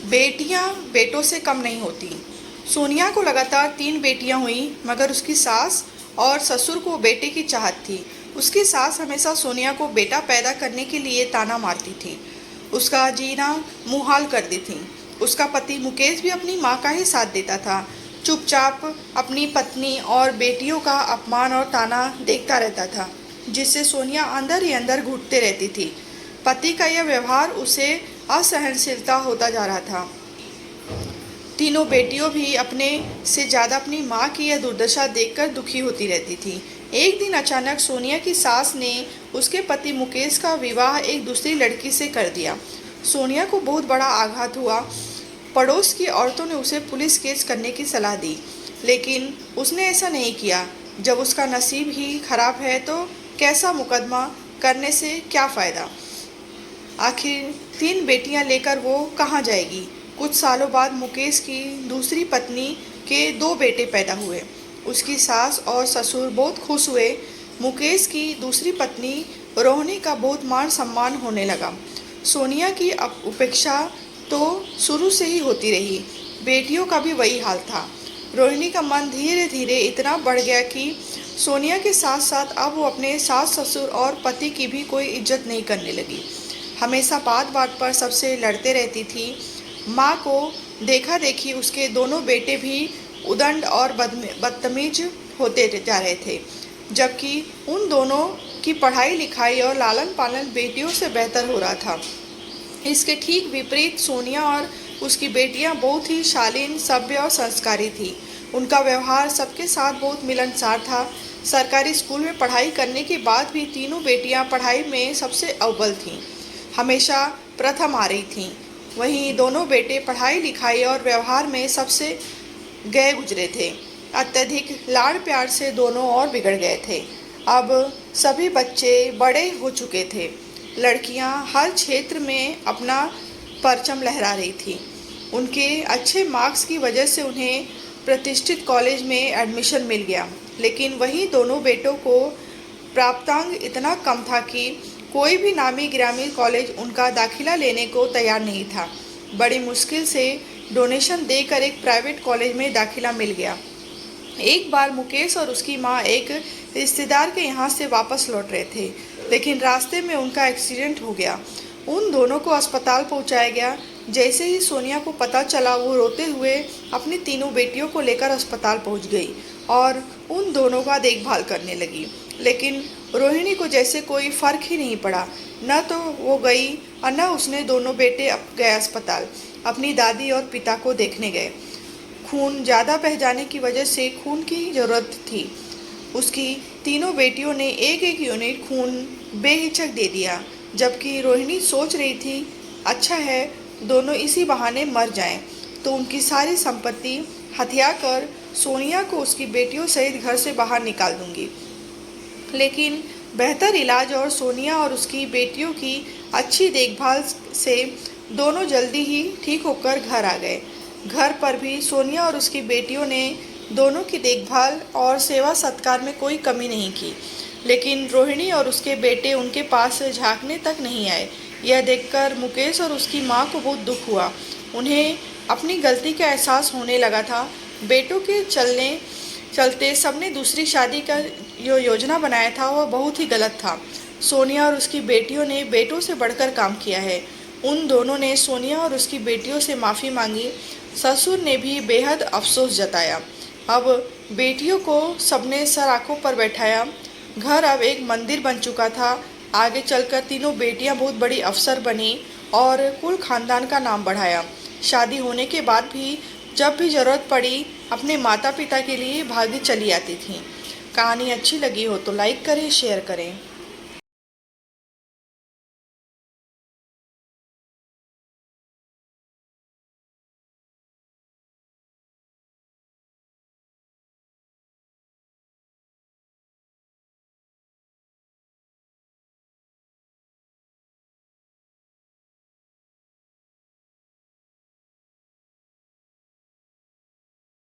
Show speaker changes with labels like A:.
A: बेटियां बेटों से कम नहीं होती। सोनिया को लगातार 3 बेटियां हुई, मगर उसकी सास और ससुर को बेटे की चाहत थी। उसकी सास हमेशा सोनिया को बेटा पैदा करने के लिए ताना मारती थी, उसका जीना मुहाल कर दी थी। उसका पति मुकेश भी अपनी माँ का ही साथ देता था, चुपचाप अपनी पत्नी और बेटियों का अपमान और ताना देखता रहता था, जिससे सोनिया अंदर ही अंदर घुटते रहती थी। पति का यह व्यवहार उसे असहनशीलता होता जा रहा था। तीनों बेटियों भी अपने से ज़्यादा अपनी माँ की यह दुर्दशा देखकर दुखी होती रहती थी। एक दिन अचानक सोनिया की सास ने उसके पति मुकेश का विवाह एक दूसरी लड़की से कर दिया। सोनिया को बहुत बड़ा आघात हुआ। पड़ोस की औरतों ने उसे पुलिस केस करने की सलाह दी, लेकिन उसने ऐसा नहीं किया। जब उसका नसीब ही खराब है तो कैसा मुकदमा करने से क्या फ़ायदा। आखिर 3 बेटियां लेकर वो कहाँ जाएगी। कुछ सालों बाद मुकेश की दूसरी पत्नी के 2 बेटे पैदा हुए। उसकी सास और ससुर बहुत खुश हुए। मुकेश की दूसरी पत्नी रोहिणी का बहुत मान सम्मान होने लगा। सोनिया की उपेक्षा तो शुरू से ही होती रही। बेटियों का भी वही हाल था। रोहिणी का मन धीरे धीरे इतना बढ़ गया कि सोनिया के साथ साथ अब वो अपने सास ससुर और पति की भी कोई इज्जत नहीं करने लगी। हमेशा बात बात पर सबसे लड़ते रहती थी। माँ को देखा देखी उसके दोनों बेटे भी उदंड और बदतमीज होते जा रहे थे, जबकि उन दोनों की पढ़ाई लिखाई और लालन पालन बेटियों से बेहतर हो रहा था। इसके ठीक विपरीत सोनिया और उसकी बेटियां बहुत ही शालीन, सभ्य और संस्कारी थी। उनका व्यवहार सबके साथ बहुत मिलनसार था। सरकारी स्कूल में पढ़ाई करने के बाद भी तीनों बेटियां पढ़ाई में सबसे अव्वल थीं, हमेशा प्रथम आ रही थीं। वहीं दोनों बेटे पढ़ाई लिखाई और व्यवहार में सबसे गए गुजरे थे। अत्यधिक लाड़ प्यार से दोनों और बिगड़ गए थे। अब सभी बच्चे बड़े हो चुके थे। लड़कियां हर क्षेत्र में अपना परचम लहरा रही थी। उनके अच्छे मार्क्स की वजह से उन्हें प्रतिष्ठित कॉलेज में एडमिशन मिल गया, लेकिन वहीं दोनों बेटों को प्राप्तांक इतना कम था कि कोई भी नामी गिरामी कॉलेज उनका दाखिला लेने को तैयार नहीं था। बड़ी मुश्किल से डोनेशन देकर एक प्राइवेट कॉलेज में दाखिला मिल गया। एक बार मुकेश और उसकी माँ एक रिश्तेदार के यहाँ से वापस लौट रहे थे, लेकिन रास्ते में उनका एक्सीडेंट हो गया। उन दोनों को अस्पताल पहुँचाया गया। जैसे ही सोनिया को पता चला, वो रोते हुए अपनी तीनों बेटियों को लेकर अस्पताल पहुँच गई और उन दोनों का देखभाल करने लगी। लेकिन रोहिणी को जैसे कोई फ़र्क ही नहीं पड़ा। न तो वो गई और न उसने दोनों बेटे गए अस्पताल। अपनी दादी और पिता को देखने गए। खून ज़्यादा बह जाने की वजह से खून की ज़रूरत थी। उसकी तीनों बेटियों ने एक एक यूनिट खून बेहिचक दे दिया, जबकि रोहिणी सोच रही थी, अच्छा है दोनों इसी बहाने मर जाएं, तो उनकी सारी संपत्ति हथिया कर सोनिया को उसकी बेटियों सहित घर से बाहर निकाल दूंगी। लेकिन बेहतर इलाज और सोनिया और उसकी बेटियों की अच्छी देखभाल से दोनों जल्दी ही ठीक होकर घर आ गए। घर पर भी सोनिया और उसकी बेटियों ने दोनों की देखभाल और सेवा सत्कार में कोई कमी नहीं की, लेकिन रोहिणी और उसके बेटे उनके पास झांकने तक नहीं आए। यह देखकर मुकेश और उसकी माँ को बहुत दुख हुआ। उन्हें अपनी गलती का एहसास होने लगा था। बेटों के चलते सबने दूसरी शादी का जो योजना बनाया था वह बहुत ही गलत था। सोनिया और उसकी बेटियों ने बेटों से बढ़कर काम किया है। उन दोनों ने सोनिया और उसकी बेटियों से माफ़ी मांगी। ससुर ने भी बेहद अफसोस जताया। अब बेटियों को सबने सर आंखों पर बैठाया। घर अब एक मंदिर बन चुका था। आगे चलकर तीनों बेटियां बहुत बड़ी अफसर बनी और कुल खानदान का नाम बढ़ाया। शादी होने के बाद भी जब भी ज़रूरत पड़ी अपने माता पिता के लिए भागी चली आती थीं। कहानी अच्छी लगी हो तो लाइक करें, शेयर करें।